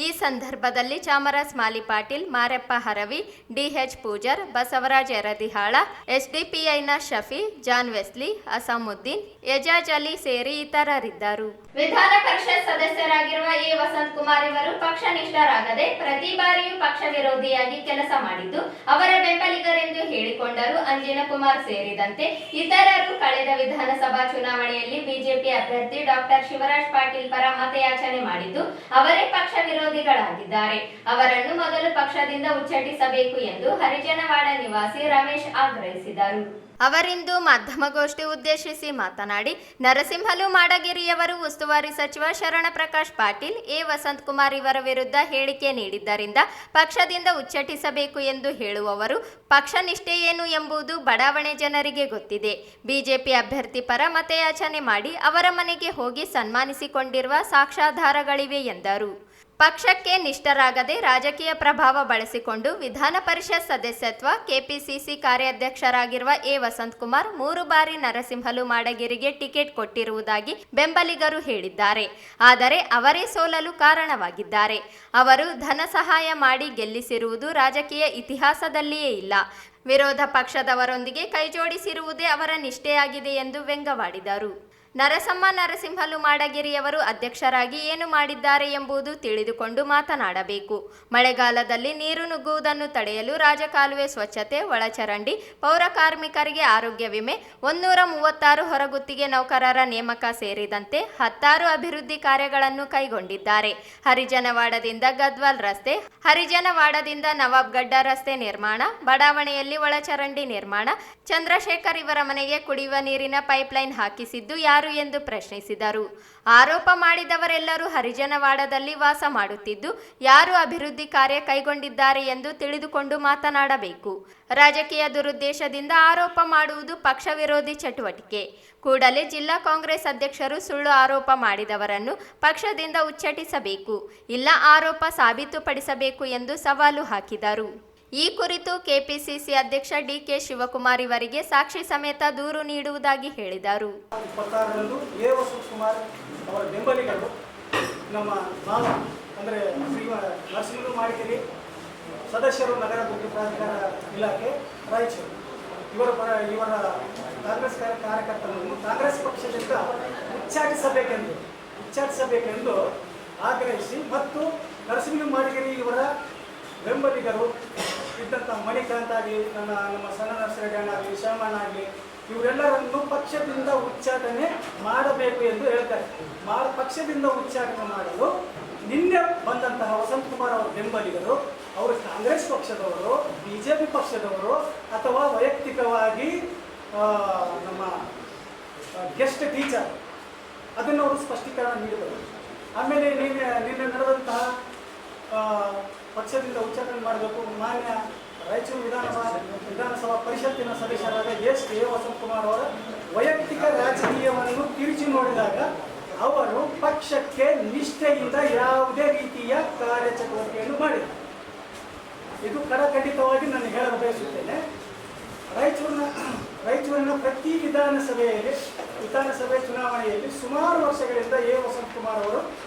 ಈ ಸಂದರ್ಭದಲ್ಲಿ ಚಾಮರಾಜ್ ಮಾಲಿ ಪಾಟೀಲ್, ಮಾರೆಪ್ಪ ಹರವಿ, ಡಿಎಚ್ ಪೂಜಾರ್, ಬಸವರಾಜ್ ಯರದಿಹಾಳ, ಎಸ್ಡಿಪಿಐನ ಶಫಿ, ಜಾನ್ ವೆಸ್ಲಿ, ಅಸಾಮುದ್ದೀನ್, ಎಜಾಜ್ ಅಲಿ ಸೇರಿ ಇತರರಿದ್ದರು. ವಿಧಾನ ಪರಿಷತ್ ಸದಸ್ಯರಾಗಿರುವ ಎ ವಸಂತ್ ಕುಮಾರ್ ಇವರು ಪಕ್ಷ ನಿಷ್ಠರಾಗದೆ ಪ್ರತಿ ಬಾರಿಯೂ ಪಕ್ಷ ವಿರೋಧಿಯಾಗಿ ಕೆಲಸ ಮಾಡಿದ್ದು ಅವರ ಬೆಂಬಲಿಗರೆಂದು ಹೇಳಿಕೊಂಡರು. ಅಂಜಿನ ಕುಮಾರ್ ಸೇರಿದಂತೆ ಇತರರು ಕಳೆದ ವಿಧಾನಸಭಾ ಚುನಾವಣೆಯಲ್ಲಿ ಬಿಜೆಪಿ ಅಭ್ಯರ್ಥಿ ಡಾಕ್ಟರ್ ಶಿವರಾಜ್ ಪಾಟೀಲ್ ಪರ ಮತಯಾಚನೆ ಮಾಡಿದ್ದು ಅವರೇ ಪಕ್ಷ ವಿರೋಧಿಗಳಾಗಿದ್ದಾರೆ. ಅವರನ್ನು ಮೊದಲು ಪಕ್ಷದಿಂದ ಉಚ್ಚಟಿಸಬೇಕು ಎಂದು ಹರಿಜನವಾಡ ನಿವಾಸಿ ರಮೇಶ್ ಆಗ್ರಹಿಸಿದರು. ಅವರಿಂದು ಮಾಧ್ಯಮಗೋಷ್ಠಿ ಉದ್ದೇಶಿಸಿ ಮಾತನಾಡಿ, ನರಸಿಂಹಲು ಮಾಡಗಿರಿಯವರು ಉಸ್ತುವಾರಿ ಸಚಿವ ಶರಣಪ್ರಕಾಶ್ ಪಾಟೀಲ್, ಎ ವಸಂತ್ ಕುಮಾರ್ ಇವರ ವಿರುದ್ಧ ಹೇಳಿಕೆ ನೀಡಿದ್ದರಿಂದ ಪಕ್ಷದಿಂದ ಉಚ್ಚಟಿಸಬೇಕು ಎಂದು ಹೇಳುವವರು ಪಕ್ಷ ನಿಷ್ಠೆ ಏನು ಎಂಬುದು ಬಡಾವಣೆ ಜನರಿಗೆ ಗೊತ್ತಿದೆ. ಬಿಜೆಪಿ ಅಭ್ಯರ್ಥಿ ಪರ ಮತಯಾಚನೆ ಮಾಡಿ ಅವರ ಮನೆಗೆ ಹೋಗಿ ಸನ್ಮಾನಿಸಿಕೊಂಡಿರುವ ಸಾಕ್ಷ್ಯಾಧಾರಗಳಿವೆ ಎಂದರು. ಪಕ್ಷಕ್ಕೆ ನಿಷ್ಠರಾಗದೆ ರಾಜಕೀಯ ಪ್ರಭಾವ ಬಳಸಿಕೊಂಡು ವಿಧಾನ ಪರಿಷತ್ ಸದಸ್ಯತ್ವ, ಕೆಪಿಸಿಸಿ ಕಾರ್ಯಾಧ್ಯಕ್ಷರಾಗಿರುವ ಎ ವಸಂತ್ ಕುಮಾರ್ 3 ಬಾರಿ ನರಸಿಂಹಲು ಮಾಡಗಿರಿಗೆ ಟಿಕೆಟ್ ಕೊಟ್ಟಿರುವುದಾಗಿ ಬೆಂಬಲಿಗರು ಹೇಳಿದ್ದಾರೆ. ಆದರೆ ಅವರೇ ಸೋಲಲು ಕಾರಣವಾಗಿದ್ದಾರೆ. ಅವರು ಧನ ಸಹಾಯ ಮಾಡಿ ಗೆಲ್ಲಿಸಿರುವುದು ರಾಜಕೀಯ ಇತಿಹಾಸದಲ್ಲಿಯೇ ಇಲ್ಲ. ವಿರೋಧ ಪಕ್ಷದವರೊಂದಿಗೆ ಕೈಜೋಡಿಸಿರುವುದೇ ಅವರ ನಿಷ್ಠೆಯಾಗಿದೆ ಎಂದು ವ್ಯಂಗ್ಯವಾಡಿದರು. ನರಸಿಂಹಲು ಮಾಡಗಿರಿಯವರು ಅಧ್ಯಕ್ಷರಾಗಿ ಏನು ಮಾಡಿದ್ದಾರೆ ಎಂಬುದು ತಿಳಿದುಕೊಂಡು ಮಾತನಾಡಬೇಕು. ಮಳೆಗಾಲದಲ್ಲಿ ನೀರು ನುಗ್ಗುವುದನ್ನು ತಡೆಯಲು ರಾಜಕಾಲುವೆ ಸ್ವಚ್ಛತೆ, ಒಳಚರಂಡಿ, ಪೌರ ಕಾರ್ಮಿಕರಿಗೆ ಆರೋಗ್ಯ ವಿಮೆ, 136 ಹೊರಗುತ್ತಿಗೆ ನೌಕರರ ನೇಮಕ ಸೇರಿದಂತೆ 10 ಅಭಿವೃದ್ಧಿ ಕಾರ್ಯಗಳನ್ನು ಕೈಗೊಂಡಿದ್ದಾರೆ. ಹರಿಜನವಾಡದಿಂದ ಗದ್ವಾಲ್ ರಸ್ತೆ, ಹರಿಜನವಾಡದಿಂದ ನವಾಬ್ಗಡ್ಡ ರಸ್ತೆ ನಿರ್ಮಾಣ, ಬಡಾವಣೆಯಲ್ಲಿ ಒಳಚರಂಡಿ ನಿರ್ಮಾಣ, ಚಂದ್ರಶೇಖರ್ ಇವರ ಮನೆಗೆ ಕುಡಿಯುವ ನೀರಿನ ಪೈಪ್ಲೈನ್ ಹಾಕಿಸಿದ್ದು ಯಾರು ಎಂದು ಪ್ರಶ್ನಿಸಿದರು. ಆರೋಪ ಮಾಡಿದವರೆಲ್ಲರೂ ಹರಿಜನವಾಡದಲ್ಲಿ ವಾಸ ಮಾಡುತ್ತಿದ್ದು ಯಾರು ಅಭಿವೃದ್ಧಿ ಕಾರ್ಯ ಕೈಗೊಂಡಿದ್ದಾರೆ ಎಂದು ತಿಳಿದುಕೊಂಡು ಮಾತನಾಡಬೇಕು. ರಾಜಕೀಯ ದುರುದ್ದೇಶದಿಂದ ಆರೋಪ ಮಾಡುವುದು ಪಕ್ಷ ವಿರೋಧಿ ಚಟುವಟಿಕೆ. ಕೂಡಲೇ ಜಿಲ್ಲಾ ಕಾಂಗ್ರೆಸ್ ಅಧ್ಯಕ್ಷರು ಸುಳ್ಳು ಆರೋಪ ಮಾಡಿದವರನ್ನು ಪಕ್ಷದಿಂದ ಉಚ್ಚಟಿಸಬೇಕು, ಇಲ್ಲ ಆರೋಪ ಸಾಬೀತುಪಡಿಸಬೇಕು ಎಂದು ಸವಾಲು ಹಾಕಿದರು. ಈ ಕುರಿತು ಕೆಪಿಸಿಸಿ ಅಧ್ಯಕ್ಷ ಡಿಕೆ ಶಿವಕುಮಾರ್ ಇವರಿಗೆ ಸಾಕ್ಷಿ ಸಮೇತ ದೂರು ನೀಡುವುದಾಗಿ ಹೇಳಿದರು. 26ರಂದು ಎ ವಸಂತ್ ಕುಮಾರ್ ಅವರ ಬೆಂಬಲಿಗರು ನಮ್ಮ ಮಾವ ಅಂದರೆ ಶ್ರೀ ನರಸಿಂಹಲು ಮಾಡಗಿರಿ ಸದಸ್ಯರು, ನಗರ ಅಭಿವೃದ್ಧಿ ಪ್ರಾಧಿಕಾರ ಇಲಾಖೆ ರಾಯಚೂರು ಇವರ ಕಾಂಗ್ರೆಸ್ ಕಾರ್ಯಕರ್ತರನ್ನು ಕಾಂಗ್ರೆಸ್ ಪಕ್ಷದಿಂದ ಉಚ್ಚಾಟಿಸಬೇಕೆಂದು ಆಗ್ರಹಿಸಿ ಮತ್ತು ನರಸಿಂಹಲು ಮಾಡಗಿರಿ ಇವರ ಬೆಂಬಲಿಗರು ಇದ್ದಂಥ ಮಣಿಕಾಂತ್ ಆಗಲಿ, ನಮ್ಮ ಸಣ್ಣ ನರಸರೆಡ್ಡಿ ಆಗಲಿ, ಶ್ಯಾಮಣ್ಣ ಆಗಲಿ, ಇವರೆಲ್ಲರನ್ನು ಪಕ್ಷದಿಂದ ಉಚ್ಚಾಟನೆ ಮಾಡಬೇಕು ಎಂದು ಹೇಳ್ತಾರೆ. ಪಕ್ಷದಿಂದ ಉಚ್ಚಾಟನೆ ಮಾಡಲು ನಿನ್ನೆ ಬಂದಂತಹ ವಸಂತ್ ಕುಮಾರ್ ಅವರ ಬೆಂಬಲಿಗರು, ಅವರು ಕಾಂಗ್ರೆಸ್ ಪಕ್ಷದವರು, ಬಿಜೆಪಿ ಪಕ್ಷದವರು ಅಥವಾ ವೈಯಕ್ತಿಕವಾಗಿ ನಮ್ಮ ಗೆಸ್ಟ್ ಟೀಚರ್ ಅದನ್ನು ಅವರು ಸ್ಪಷ್ಟೀಕರಣ ನೀಡಿದರು. ಆಮೇಲೆ ನಿನ್ನೆ ನಡೆದಂತಹ ಪಕ್ಷದಿಂದ ಉಚ್ಚಾಟನೆ ಮಾಡಬೇಕು. ಮಾನ್ಯ ರಾಯಚೂರು ವಿಧಾನಸಭಾ ವಿಧಾನಸಭಾ ಪರಿಷತ್ತಿನ ಸದಸ್ಯರಾದ ಎಸ್ ಎ ವಸಂತಕುಮಾರ್ ಅವರ ವೈಯಕ್ತಿಕ ರಾಜಕೀಯವನ್ನು ತಿರುಚಿ ನೋಡಿದಾಗ ಅವರು ಪಕ್ಷಕ್ಕೆ ನಿಷ್ಠೆಯಿಂದ ಯಾವುದೇ ರೀತಿಯ ಕಾರ್ಯಚಟುವಟಿಕೆಯನ್ನು ಮಾಡಿದರು. ಇದು ಕಡಖಂಡಿತವಾಗಿ ನಾನು ಹೇಳಲು ಬಯಸುತ್ತೇನೆ. ರಾಯಚೂರಿನ ಪ್ರತಿ ವಿಧಾನಸಭೆ ಚುನಾವಣೆಯಲ್ಲಿ ಸುಮಾರು ವರ್ಷಗಳಿಂದ ಎ ವಸಂತಕುಮಾರ್ ಅವರು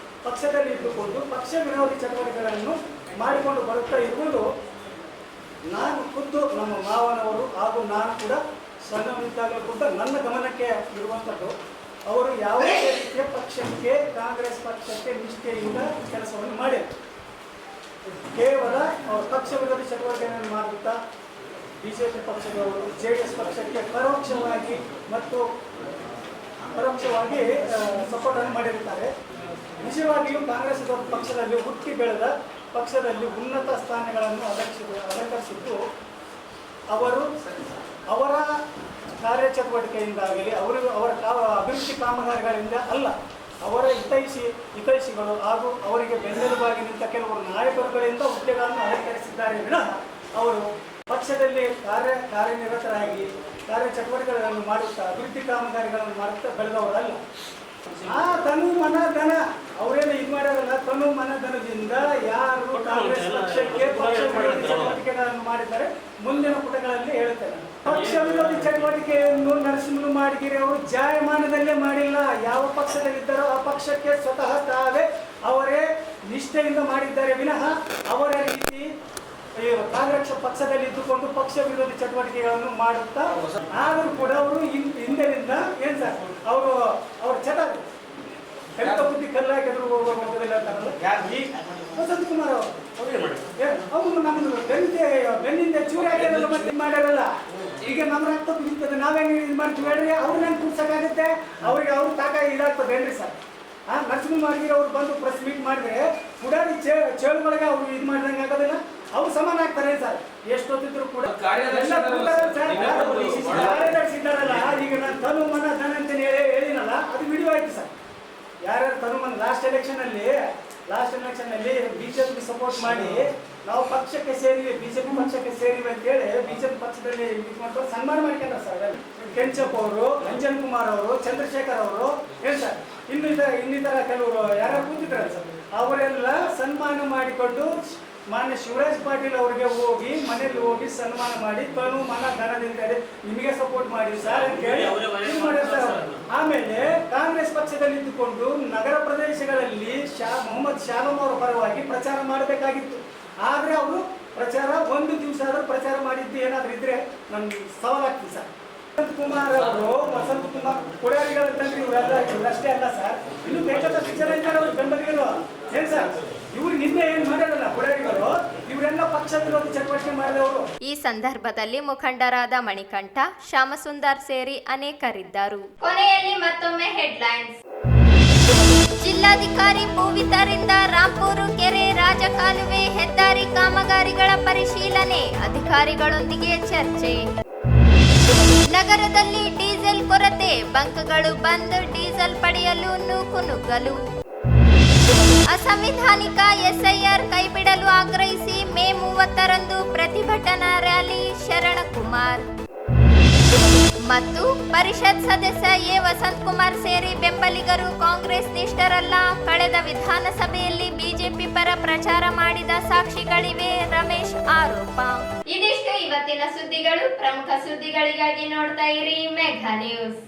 ಪಕ್ಷದಲ್ಲಿ ಇದ್ದುಕೊಂಡು ಪಕ್ಷ ವಿರೋಧಿ ಚಟುವಟಿಕೆಗಳನ್ನು ಮಾಡಿಕೊಂಡು ಬರುತ್ತಾ ಇರುವುದು ನಾನು ಖುದ್ದು ನಮ್ಮ ಮಾವನವರು ಹಾಗೂ ನಾನು ಕೂಡ ಸಣ್ಣವಿದ್ದಾಗಲೂ ಕೂಡ ನನ್ನ ಗಮನಕ್ಕೆ ಇರುವಂಥದ್ದು. ಅವರು ಯಾವುದೇ ರೀತಿಯ ಪಕ್ಷಕ್ಕೆ ಕಾಂಗ್ರೆಸ್ ಪಕ್ಷಕ್ಕೆ ನಿಷ್ಠೆಯಿಂದ ಕೆಲಸವನ್ನು ಮಾಡಿದರು. ಕೇವಲ ಪಕ್ಷ ವಿರೋಧಿ ಚಟುವಟಿಕೆಗಳನ್ನು ಮಾಡುತ್ತಾ ಬಿಜೆಪಿ ಪಕ್ಷದವರು JDS ಪಕ್ಷಕ್ಕೆ ಪರೋಕ್ಷವಾಗಿ ಸಪೋರ್ಟನ್ನು ಮಾಡಿರುತ್ತಾರೆ. ನಿಜವಾಗಿಯೂ ಕಾಂಗ್ರೆಸ್ ಪಕ್ಷದಲ್ಲಿ ಹುಟ್ಟಿ ಬೆಳೆದ ಪಕ್ಷದಲ್ಲಿ ಉನ್ನತ ಸ್ಥಾನಗಳನ್ನು ಅಲಂಕರಿಸಿದ್ದು ಅವರ ಕಾರ್ಯಚಟುವಟಿಕೆಯಿಂದಾಗಲಿ ಅವರ ಅಭಿವೃದ್ಧಿ ಕಾಮಗಾರಿಗಳಿಂದ ಅಲ್ಲ, ಅವರ ಹಿತೈಷಿಗಳು ಹಾಗೂ ಅವರಿಗೆ ಬೆನ್ನೆಲುಬಾಗಿ ನಿಂತ ಕೆಲವರು ನಾಯಕರುಗಳಿಂದ ಹುದ್ದೆಗಳನ್ನು ಅಲಂಕರಿಸಿದ್ದಾರೆ ವಿನಃ ಅವರು ಪಕ್ಷದಲ್ಲಿ ಕಾರ್ಯನಿರತರಾಗಿ ಕಾರ್ಯಚಟುವಟಿಕೆಗಳನ್ನು ಮಾಡುತ್ತಾ ಅಭಿವೃದ್ಧಿ ಕಾಮಗಾರಿಗಳನ್ನು ಮಾಡುತ್ತಾ ಬೆಳೆದವರಲ್ಲ. ತನು ಮನ ಧನ ಅವರೇನು ಇದು ಮಾಡ್ಯಾರಲ್ಲ, ತನು ಮನ ಧನದಿಂದ ಯಾರು ಕಾಂಗ್ರೆಸ್ ಪಕ್ಷಕ್ಕೆ ಪಕ್ಷ ವಿರೋಧಿ ಚಟುವಟಿಕೆಗಳನ್ನು ಮಾಡಿದ್ದಾರೆ ಮುಂದಿನ ಪುಟಗಳಲ್ಲಿ ಹೇಳುತ್ತೇನೆ. ಪಕ್ಷ ವಿರೋಧಿ ಚಟುವಟಿಕೆಯನ್ನು ನರಸಿಂಹ ಮಾಡಿಗಿರಿ ಅವರು ಜಾಯಮಾನದಲ್ಲೇ ಮಾಡಿಲ್ಲ. ಯಾವ ಪಕ್ಷದಲ್ಲಿದ್ದಾರೋ ಆ ಪಕ್ಷಕ್ಕೆ ಸ್ವತಃ ತಾವೇ ಅವರೇ ನಿಷ್ಠೆಯಿಂದ ಮಾಡಿದ್ದಾರೆ ವಿನಃ ಅವರ ರೀತಿ ಕಾಂಗ್ರೆಸ್ ಪಕ್ಷದಲ್ಲಿ ಇದ್ದುಕೊಂಡು ಪಕ್ಷ ವಿರೋಧಿ ಚಟುವಟಿಕೆಗಳನ್ನು ಮಾಡುತ್ತಾ ಆದರೂ ಕೂಡ ಅವರು ಹಿಂದಿನಿಂದ ಏನ್ ಸರ್ ಅವ್ರ ಚಟ ಕಲಿತ ಬುದ್ಧಿ ಕಲ್ಲಾಕಿದ್ರು ಹೋಗೋದಿಲ್ಲ ಅಂತಾರಲ್ಲ ವಸಂತಕುಮಾರ್ ಅವರು ನಮ್ದು ಬೆನ್ನಿಂದ ಚೂರಿ ಹಾಕಿರಲ್ಲ ಮತ್ತೆ ಮಾಡ್ಯಾರಲ್ಲ. ಈಗ ನಮ್ಮ ರಕ್ತ ಕುದಿತದೆ, ನಾವೇನು ಇದು ಮಾಡ್ತೀವಿ ಹೇಳ್ರಿ, ಅವ್ರನ್ನ ಕುಡ್ಸಕ್ಕಾಗುತ್ತೆ, ಅವ್ರಿಗೆ ಅವ್ರ ತಾಕ ಇದಾಗ್ತದೆ ಏನ್ರಿ ಸರ್. ನರಸಿಂಹ ಮಾಡಿದ್ರೆ ಅವ್ರು ಬಂದು ಪ್ರೆಸ್ ಮೀಟ್ ಮಾಡಿದ್ರೆ ಪುಡಾರಿ ಚೇಳುಗಳಿಗೆ ಅವ್ರು ಇದು ಮಾಡಿದಂಗೆ ಆಗೋದಿಲ್ಲ, ಅವ್ರು ಸಮಾನ ಆಗ್ತಾರೆ ಸರ್. ಎಷ್ಟೊತ್ತಿದ್ರು ಕೂಡ ಕಾರ್ಯದರ್ಶಿದ್ದಾರಲ್ಲ, ಈಗ ನಾನು ತನು ಮನ ಧನ ಅಂತ ಹೇಳಿನಲ್ಲ, ಅದು ವಿಡಿಯೋ ಆಯ್ತು ಸರ್. ಯಾರ್ಯಾರು ತನು ಮನ ಲಾಸ್ಟ್ ಎಲೆಕ್ಷನ್ ನಲ್ಲಿ ಬಿಜೆಪಿ ಸಪೋರ್ಟ್ ಮಾಡಿ ನಾವು ಪಕ್ಷಕ್ಕೆ ಸೇರಿವೆ, ಬಿಜೆಪಿ ಪಕ್ಷಕ್ಕೆ ಸೇರಿವೆ ಅಂತ ಹೇಳಿ ಬಿಜೆಪಿ ಪಕ್ಷದಲ್ಲಿ ಮಾಡ್ಕೊಂಡು ಸನ್ಮಾನ ಮಾಡ್ಕೊಂಡ್ರೆ ಸರ್. ಕೆಂಚಪ್ಪ ಅವರು, ರಂಜನ್ ಕುಮಾರ್ ಅವರು, ಚಂದ್ರಶೇಖರ್ ಅವರು ಹೇಳಿ ಸರ್, ಇನ್ನಿತರ ಕೆಲವರು ಯಾರು ಕೂತಿದ್ದಾರೆ ಸರ್, ಅವರೆಲ್ಲ ಸನ್ಮಾನ ಮಾಡಿಕೊಂಡು ಮಾನ್ಯ ಶಿವರಾಜ್ ಪಾಟೀಲ್ ಅವರಿಗೆ ಹೋಗಿ ಮನೆಯಲ್ಲಿ ಹೋಗಿ ಸನ್ಮಾನ ಮಾಡಿ ತನು ಮನ ಧನದಿಂದ ನಿಮಗೆ ಸಪೋರ್ಟ್ ಮಾಡಿ ಸರ್ ಅಂತ ಹೇಳಿ ಆಮೇಲೆ ಕಾಂಗ್ರೆಸ್ ಪಕ್ಷದಲ್ಲಿ ಇದ್ದುಕೊಂಡು ನಗರ ಪ್ರದೇಶಗಳಲ್ಲಿ ಮೊಹಮ್ಮದ್ ಶಾಲಂ ಅವರ ಪರವಾಗಿ ಪ್ರಚಾರ ಮಾಡಬೇಕಾಗಿತ್ತು. ಆದ್ರೆ ಅವರು ಪ್ರಚಾರ ಒಂದು ದಿವಸ ಆದ್ರೂ ಪ್ರಚಾರ ಮಾಡಿದ್ದು ಏನಾದ್ರೂ ಇದ್ರೆ ನಮ್ಗೆ ಸವಾಲಾಗ್ತದೆ ಸರ್. ವಸಂತಕುಮಾರ್ ಅವರು ಕೊಡಾರಿಗಳಂತಂದ್ರೆ ಇವರೆಲ್ಲ ಅಷ್ಟೇ ಅಲ್ಲ ಸರ್, ಇನ್ನು ಬೇಕಾದಷ್ಟು ಜನ ಇದ್ದಾರೆ ಅವ್ರ ಬೆಂಬಲಿಗರು ಏನ್ ಸರ್. ಇವ್ರು ನಿನ್ನೆ ಏನ್ ಮಾಡಿರಲ್ಲ ಕೊಡಾರಿಗಳು, ಇವರೆಲ್ಲ ಪಕ್ಷ ವಿರೋಧಿ ಚಟುವಟಿಕೆ ಮಾಡಿದವರು. ಈ ಸಂದರ್ಭದಲ್ಲಿ ಮುಖಂಡರಾದ ಮಣಿಕಂಠ, ಶ್ಯಾಮಸುಂದರ್ ಸೇರಿ ಅನೇಕರಿದ್ದರು. ಕೊನೆಯಲ್ಲಿ ಮತ್ತೊಮ್ಮೆ ಹೆಡ್ಲೈನ್ಸ್. ಜಿಲ್ಲಾಧಿಕಾರಿ ಪೂವಿತರಿಂದ ರಾಂಪೂರು ಕೆರೆ ರಾಜಕಾಲುವೆ ಹೆದ್ದಾರಿ ಕಾಮಗಾರಿಗಳ ಪರಿಶೀಲನೆ, ಅಧಿಕಾರಿಗಳೊಂದಿಗೆ ಚರ್ಚೆ. ನಗರದಲ್ಲಿ ಡೀಸೆಲ್ ಕೊರತೆ, ಬಂಕ್ಗಳು ಬಂದ್, ಡೀಸೆಲ್ ಪಡೆಯಲು ನೂಕುನುಗ್ಗಲು. ಅಸಂವಿಧಾನಿಕ SIR ಕೈಬಿಡಲು ಆಗ್ರಹಿಸಿ ಮೇ 30ರಂದು ಪ್ರತಿಭಟನಾ ರ್ಯಾಲಿ, ಶರಣಕುಮಾರ್. ಮತ್ತು ಪರಿಷತ್ ಸದಸ್ಯ ಎ ವಸಂತಕುಮಾರ್ ಸೇರಿ ಬೆಂಬಲಿಗರು ಕಾಂಗ್ರೆಸ್ ನಿಷ್ಠರಲ್ಲ, ಕಳೆದ ವಿಧಾನಸಭೆಯಲ್ಲಿ ಬಿಜೆಪಿ ಪರ ಪ್ರಚಾರ ಮಾಡಿದ ಸಾಕ್ಷಿಗಳಿವೆ, ರಮೇಶ್ ಆರೋಪ. ಇದಿಷ್ಟು ಇವತ್ತಿನ ಸುದ್ದಿಗಳು. ಪ್ರಮುಖ ಸುದ್ದಿಗಳಿಗಾಗಿ ನೋಡ್ತಾ ಇರಿ ಮೆಗಾ ನ್ಯೂಸ್.